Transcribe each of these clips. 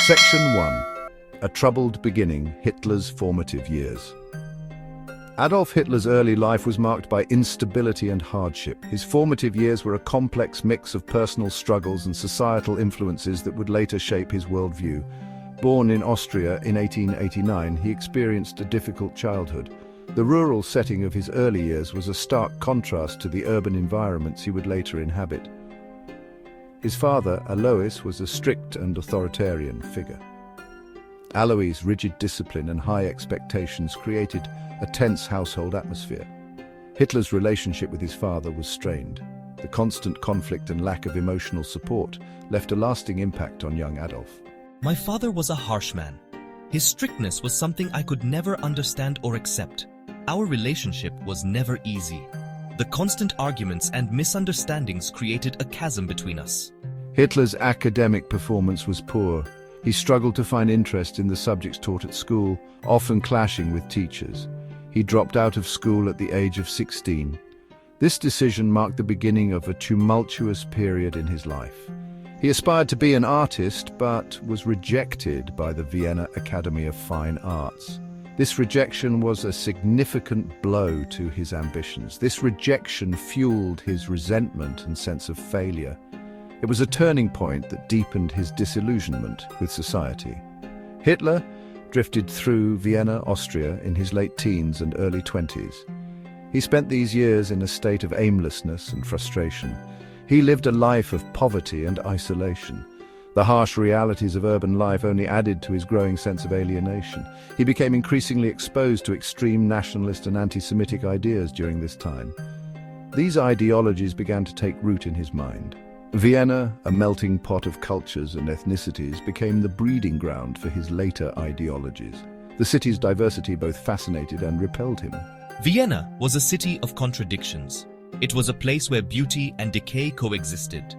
Section 1. A troubled beginning, Hitler's formative years. Adolf Hitler's early life was marked by instability and hardship. His formative years were a complex mix of personal struggles and societal influences that would later shape his worldview. Born in Austria in 1889, he experienced a difficult childhood. The rural setting of his early years was a stark contrast to the urban environments he would later inhabit. His father, Alois, was a strict and authoritarian figure. Alois' rigid discipline and high expectations created a tense household atmosphere. Hitler's relationship with his father was strained. The constant conflict and lack of emotional support left a lasting impact on young Adolf. My father was a harsh man. His strictness was something I could never understand or accept. Our relationship was never easy. The constant arguments and misunderstandings created a chasm between us. Hitler's academic performance was poor. He struggled to find interest in the subjects taught at school, often clashing with teachers. He dropped out of school at the age of 16. This decision marked the beginning of a tumultuous period in his life. He aspired to be an artist, but was rejected by the Vienna Academy of Fine Arts. This rejection was a significant blow to his ambitions. This rejection fueled his resentment and sense of failure. It was a turning point that deepened his disillusionment with society. Hitler drifted through Vienna, Austria, in his late teens and early 20s. He spent these years in a state of aimlessness and frustration. He lived a life of poverty and isolation. The harsh realities of urban life only added to his growing sense of alienation. He became increasingly exposed to extreme nationalist and anti-Semitic ideas during this time. These ideologies began to take root in his mind. Vienna, a melting pot of cultures and ethnicities, became the breeding ground for his later ideologies. The city's diversity both fascinated and repelled him. Vienna was a city of contradictions. It was a place where beauty and decay coexisted.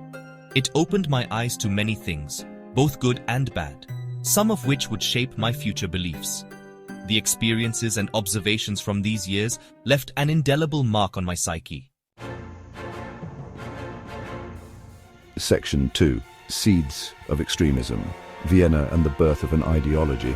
It opened my eyes to many things, both good and bad, some of which would shape my future beliefs. The experiences and observations from these years left an indelible mark on my psyche. Section 2. Seeds of Extremism. Vienna and the birth of an ideology.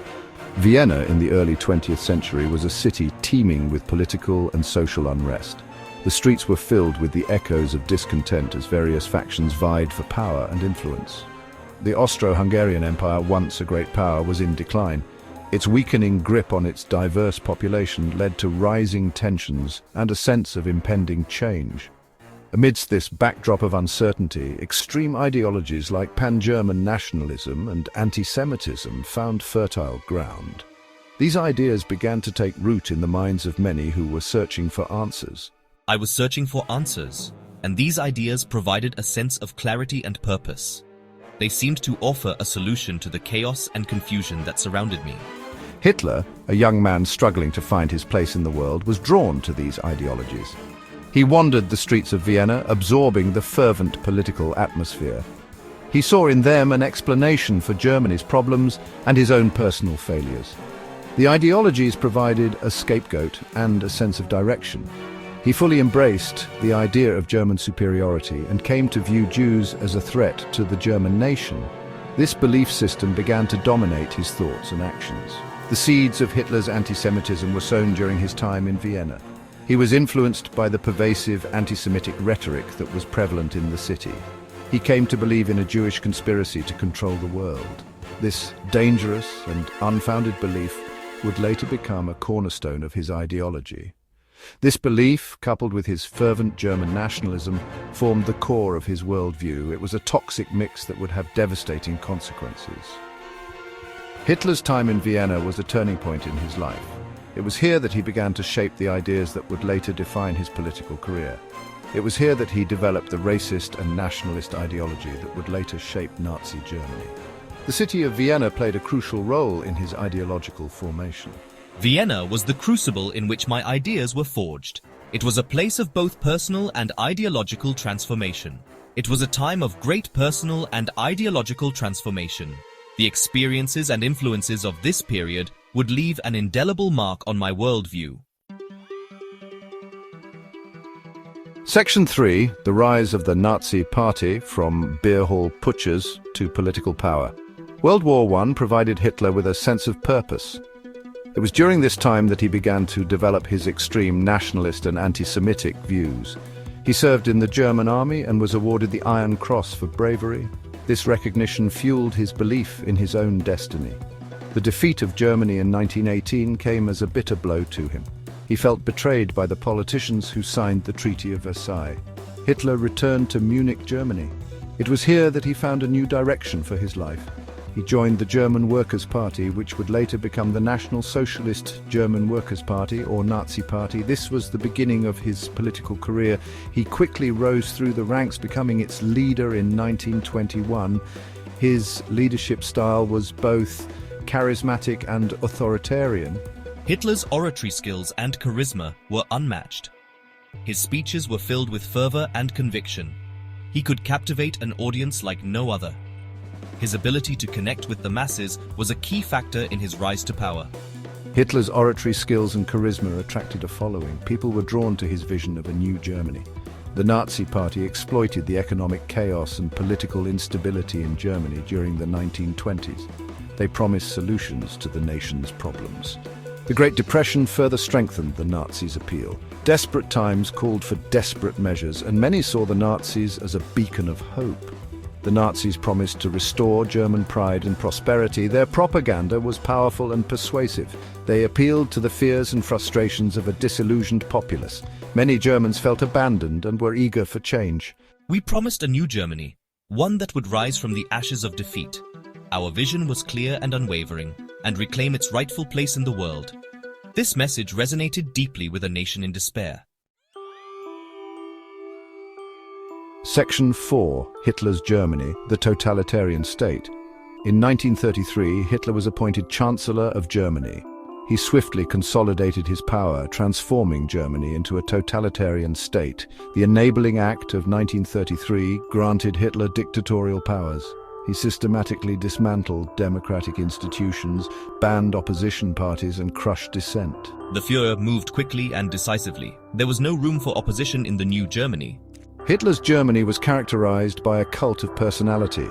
Vienna in the early 20th century was a city teeming with political and social unrest. The streets were filled with the echoes of discontent as various factions vied for power and influence. The Austro-Hungarian Empire, once a great power, was in decline. Its weakening grip on its diverse population led to rising tensions and a sense of impending change. Amidst this backdrop of uncertainty, extreme ideologies like pan-German nationalism and antisemitism found fertile ground. These ideas began to take root in the minds of many who were searching for answers. I was searching for answers, and these ideas provided a sense of clarity and purpose. They seemed to offer a solution to the chaos and confusion that surrounded me. Hitler, a young man struggling to find his place in the world, was drawn to these ideologies. He wandered the streets of Vienna, absorbing the fervent political atmosphere. He saw in them an explanation for Germany's problems and his own personal failures. The ideologies provided a scapegoat and a sense of direction. He fully embraced the idea of German superiority and came to view Jews as a threat to the German nation. This belief system began to dominate his thoughts and actions. The seeds of Hitler's anti-Semitism were sown during his time in Vienna. He was influenced by the pervasive anti-Semitic rhetoric that was prevalent in the city. He came to believe in a Jewish conspiracy to control the world. This dangerous and unfounded belief would later become a cornerstone of his ideology. This belief, coupled with his fervent German nationalism, formed the core of his worldview. It was a toxic mix that would have devastating consequences. Hitler's time in Vienna was a turning point in his life. It was here that he began to shape the ideas that would later define his political career. It was here that he developed the racist and nationalist ideology that would later shape Nazi Germany. The city of Vienna played a crucial role in his ideological formation. Vienna was the crucible in which my ideas were forged. It was a place of both personal and ideological transformation. It was a time of great personal and ideological transformation. The experiences and influences of this period would leave an indelible mark on my worldview. Section 3. The rise of the Nazi Party from beer hall putschs to political power. World War I provided Hitler with a sense of purpose. It was during this time that he began to develop his extreme nationalist and anti-Semitic views. He served in the German army and was awarded the Iron Cross for bravery. This recognition fueled his belief in his own destiny. The defeat of Germany in 1918 came as a bitter blow to him. He felt betrayed by the politicians who signed the Treaty of Versailles. Hitler returned to Munich, Germany. It was here that he found a new direction for his life. He joined the German Workers' Party, which would later become the National Socialist German Workers' Party, or Nazi Party. This was the beginning of his political career. He quickly rose through the ranks, becoming its leader in 1921. His leadership style was both charismatic and authoritarian. Hitler's oratory skills and charisma were unmatched. His speeches were filled with fervor and conviction. He could captivate an audience like no other. His ability to connect with the masses was a key factor in his rise to power. Hitler's oratory skills and charisma attracted a following. People were drawn to his vision of a new Germany. The Nazi Party exploited the economic chaos and political instability in Germany during the 1920s. They promised solutions to the nation's problems. The Great Depression further strengthened the Nazis' appeal. Desperate times called for desperate measures, and many saw the Nazis as a beacon of hope. The Nazis promised to restore German pride and prosperity. Their propaganda was powerful and persuasive. They appealed to the fears and frustrations of a disillusioned populace. Many Germans felt abandoned and were eager for change. We promised a new Germany, one that would rise from the ashes of defeat. Our vision was clear and unwavering, and reclaim its rightful place in the world. This message resonated deeply with a nation in despair. Section 4. Hitler's Germany, the totalitarian state. In 1933, Hitler was appointed Chancellor of Germany. He swiftly consolidated his power, transforming Germany into a totalitarian state. The Enabling Act of 1933 granted Hitler dictatorial powers. He systematically dismantled democratic institutions, banned opposition parties, and crushed dissent. The Führer moved quickly and decisively. There was no room for opposition in the new Germany. Hitler's Germany was characterized by a cult of personality.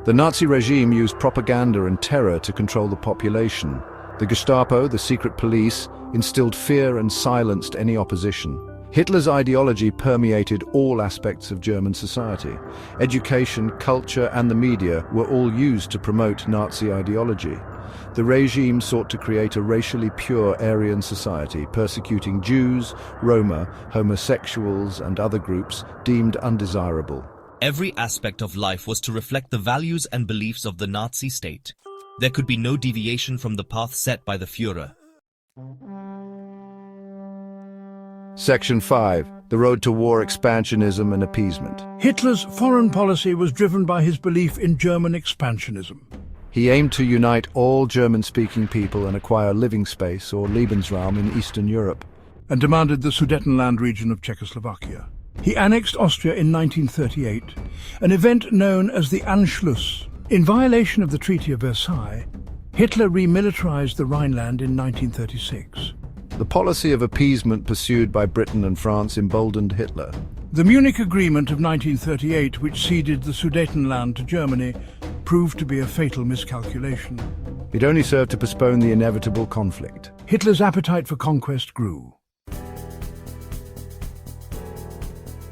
The Nazi regime used propaganda and terror to control the population. The Gestapo, the secret police, instilled fear and silenced any opposition. Hitler's ideology permeated all aspects of German society. Education, culture, and the media were all used to promote Nazi ideology. The regime sought to create a racially pure Aryan society, persecuting Jews, Roma, homosexuals, and other groups deemed undesirable. Every aspect of life was to reflect the values and beliefs of the Nazi state. There could be no deviation from the path set by the Führer. Section 5. The road to war, expansionism, and appeasement. Hitler's foreign policy was driven by his belief in German expansionism. He aimed to unite all German-speaking people and acquire living space, or Lebensraum, in Eastern Europe, and demanded the Sudetenland region of Czechoslovakia. He annexed Austria in 1938, an event known as the Anschluss. In violation of the Treaty of Versailles, Hitler remilitarized the Rhineland in 1936. The policy of appeasement pursued by Britain and France emboldened Hitler. The Munich Agreement of 1938, which ceded the Sudetenland to Germany, proved to be a fatal miscalculation. It only served to postpone the inevitable conflict. Hitler's appetite for conquest grew.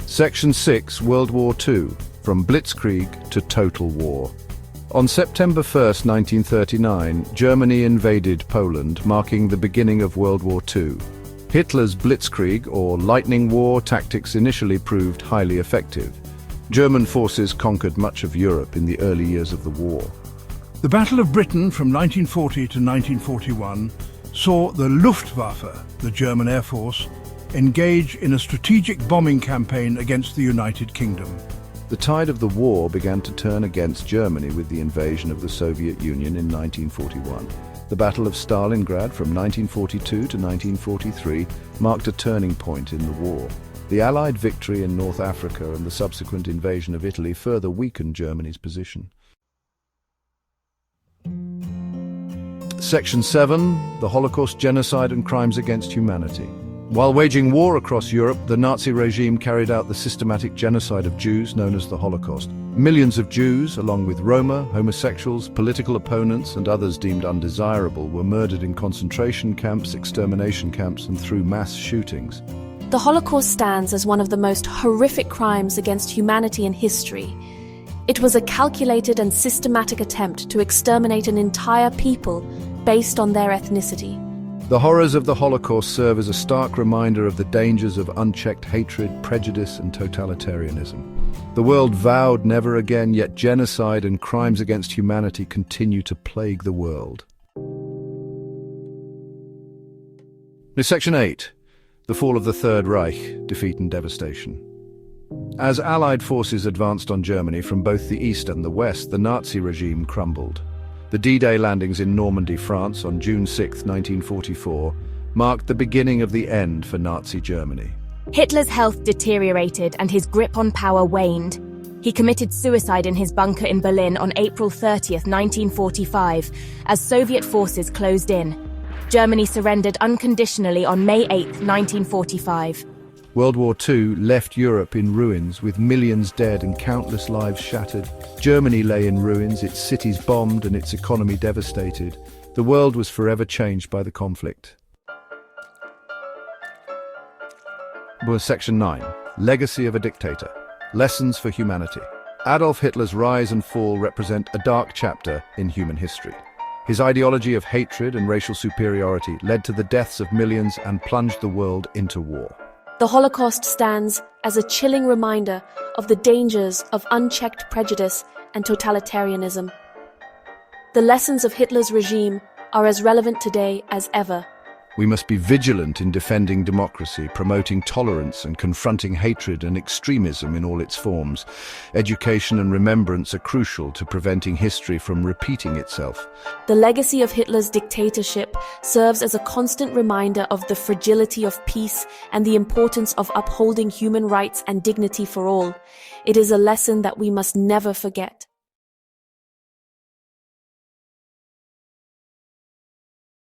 Section 6. World War II. From Blitzkrieg to Total War. On September 1, 1939, Germany invaded Poland, marking the beginning of World War II. Hitler's Blitzkrieg, or lightning war, tactics initially proved highly effective. German forces conquered much of Europe in the early years of the war. The Battle of Britain from 1940 to 1941 saw the Luftwaffe, the German Air Force, engage in a strategic bombing campaign against the United Kingdom. The tide of the war began to turn against Germany with the invasion of the Soviet Union in 1941. The Battle of Stalingrad from 1942 to 1943 marked a turning point in the war. The Allied victory in North Africa and the subsequent invasion of Italy further weakened Germany's position. Section 7. The Holocaust, Genocide and Crimes Against Humanity. While waging war across Europe, the Nazi regime carried out the systematic genocide of Jews known as the Holocaust. Millions of Jews, along with Roma, homosexuals, political opponents, and others deemed undesirable, were murdered in concentration camps, extermination camps, and through mass shootings. The Holocaust stands as one of the most horrific crimes against humanity in history. It was a calculated and systematic attempt to exterminate an entire people based on their ethnicity. The horrors of the Holocaust serve as a stark reminder of the dangers of unchecked hatred, prejudice, and totalitarianism. The world vowed never again, yet genocide and crimes against humanity continue to plague the world. Section 8. The fall of the Third Reich, defeat and devastation. As Allied forces advanced on Germany from both the east and the west, the Nazi regime crumbled. The D-Day landings in Normandy, France on June 6, 1944, marked the beginning of the end for Nazi Germany. Hitler's health deteriorated and his grip on power waned. He committed suicide in his bunker in Berlin on April 30, 1945, as Soviet forces closed in. Germany surrendered unconditionally on May 8, 1945. World War II left Europe in ruins, with millions dead and countless lives shattered. Germany lay in ruins, its cities bombed and its economy devastated. The world was forever changed by the conflict. Section 9. Legacy of a dictator. Lessons for humanity. Adolf Hitler's rise and fall represent a dark chapter in human history. His ideology of hatred and racial superiority led to the deaths of millions and plunged the world into war. The Holocaust stands as a chilling reminder of the dangers of unchecked prejudice and totalitarianism. The lessons of Hitler's regime are as relevant today as ever. We must be vigilant in defending democracy, promoting tolerance and confronting hatred and extremism in all its forms. Education and remembrance are crucial to preventing history from repeating itself. The legacy of Hitler's dictatorship serves as a constant reminder of the fragility of peace and the importance of upholding human rights and dignity for all. It is a lesson that we must never forget.